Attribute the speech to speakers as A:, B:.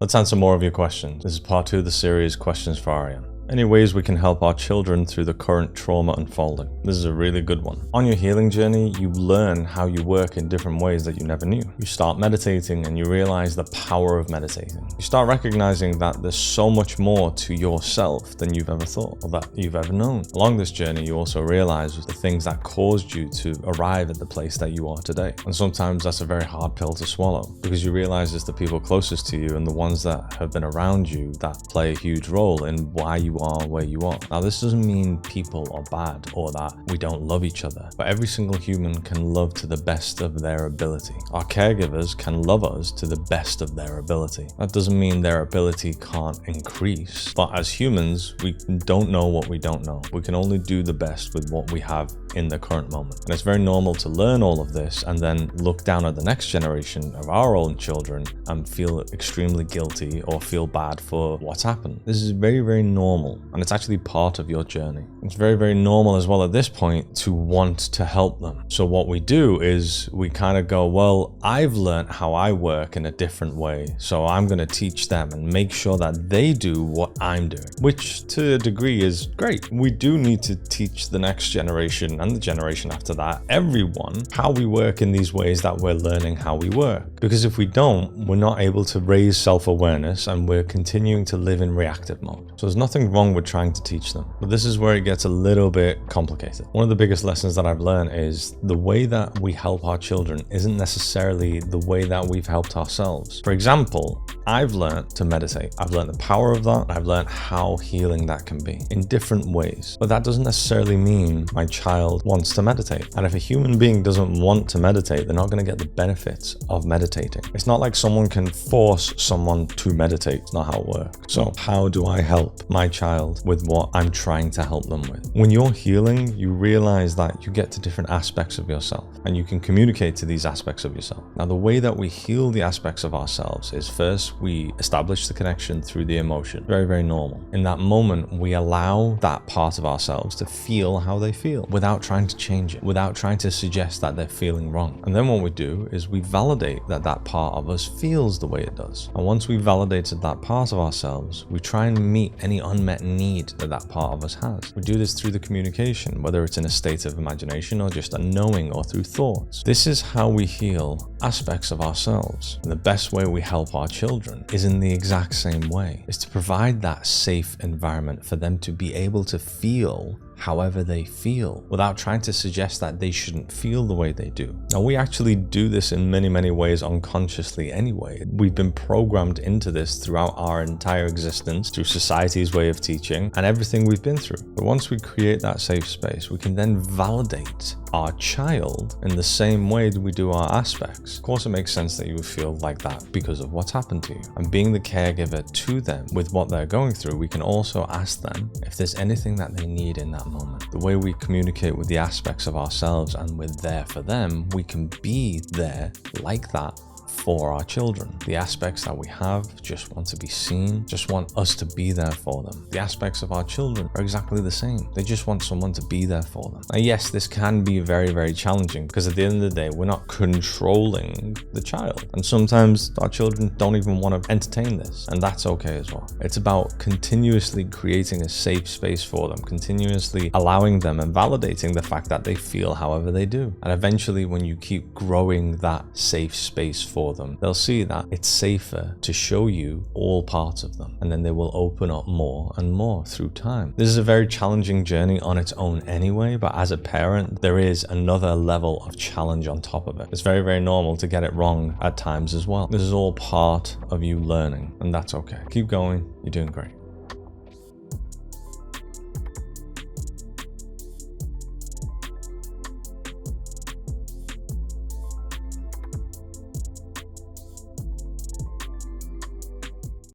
A: Let's answer more of your questions. This is part 2 of the series, Questions for Arian. Any ways we can help our children through the current trauma unfolding? This is a really good one. On your healing journey, you learn how you work in different ways that you never knew. You start meditating and you realize the power of meditating. You start recognizing that there's so much more to yourself than you've ever thought or that you've ever known. Along this journey, you also realize the things that caused you to arrive at the place that you are today. And sometimes that's a very hard pill to swallow because you realize it's the people closest to you and the ones that have been around you that play a huge role in why you are where you are. Now, this doesn't mean people are bad or that we don't love each other, but every single human can love to the best of their ability. Our caregivers can love us to the best of their ability. That doesn't mean their ability can't increase, but as humans, we don't know what we don't know. We can only do the best with what we have in the current moment. And it's very normal to learn all of this and then look down at the next generation of our own children and feel extremely guilty or feel bad for what's happened. This is very, very normal. And it's actually part of your journey. It's very, very normal as well at this point to want to help them. So what we do is we kind of go, well, I've learned how I work in a different way. So I'm going to teach them and make sure that they do what I'm doing, which to a degree is great. We do need to teach the next generation and the generation after that, everyone, how we work in these ways that we're learning how we work. Because if we don't, we're not able to raise self-awareness and we're continuing to live in reactive mode. So there's nothing wrong with trying to teach them, but this is where it gets a little bit complicated. One of the biggest lessons that I've learned is the way that we help our children isn't necessarily the way that we've helped ourselves. For example, I've learned to meditate. I've learned the power of that. I've learned how healing that can be in different ways, but that doesn't necessarily mean my child wants to meditate. And if a human being doesn't want to meditate, they're not going to get the benefits of meditating. It's not like someone can force someone to meditate. It's not how it works. So how do I help my child with what I'm trying to help them with? When you're healing, you realize that you get to different aspects of yourself and you can communicate to these aspects of yourself. Now, the way that we heal the aspects of ourselves is first we establish the connection through the emotion. Very, very normal. In that moment, we allow that part of ourselves to feel how they feel without trying to change it, without trying to suggest that they're feeling wrong. And then what we do is we validate that that part of us feels the way it does. And once we've validated that part of ourselves, we try and meet any unmet need that that part of us has. We do this through the communication, whether it's in a state of imagination or just a knowing or through thoughts. This is how we heal aspects of ourselves. And the best way we help our children is in the exact same way, is to provide that safe environment for them to be able to feel however they feel without trying to suggest that they shouldn't feel the way they do. Now, we actually do this in many, many ways unconsciously anyway. We've been programmed into this throughout our entire existence, through society's way of teaching and everything we've been through. But once we create that safe space, we can then validate our child in the same way that we do our aspects. Of course, it makes sense that you would feel like that because of what's happened to you. And being the caregiver to them with what they're going through, we can also ask them if there's anything that they need in that moment. The way we communicate with the aspects of ourselves and we're there for them, we can be there like that for our children. The aspects that we have just want to be seen, just want us to be there for them. The aspects of our children are exactly the same. They just want someone to be there for them. And yes, this can be very, very challenging because at the end of the day, we're not controlling the child. And sometimes our children don't even want to entertain this, and that's okay as well. It's about continuously creating a safe space for them, continuously allowing them and validating the fact that they feel however they do. And eventually, when you keep growing that safe space for them, they'll see that it's safer to show you all parts of them, and then they will open up more and more through time. This is a very challenging journey on its own anyway, but as a parent, there is another level of challenge on top of it. It's very, very normal to get it wrong at times as well. This is all part of you learning, and that's okay. Keep going. You're doing great.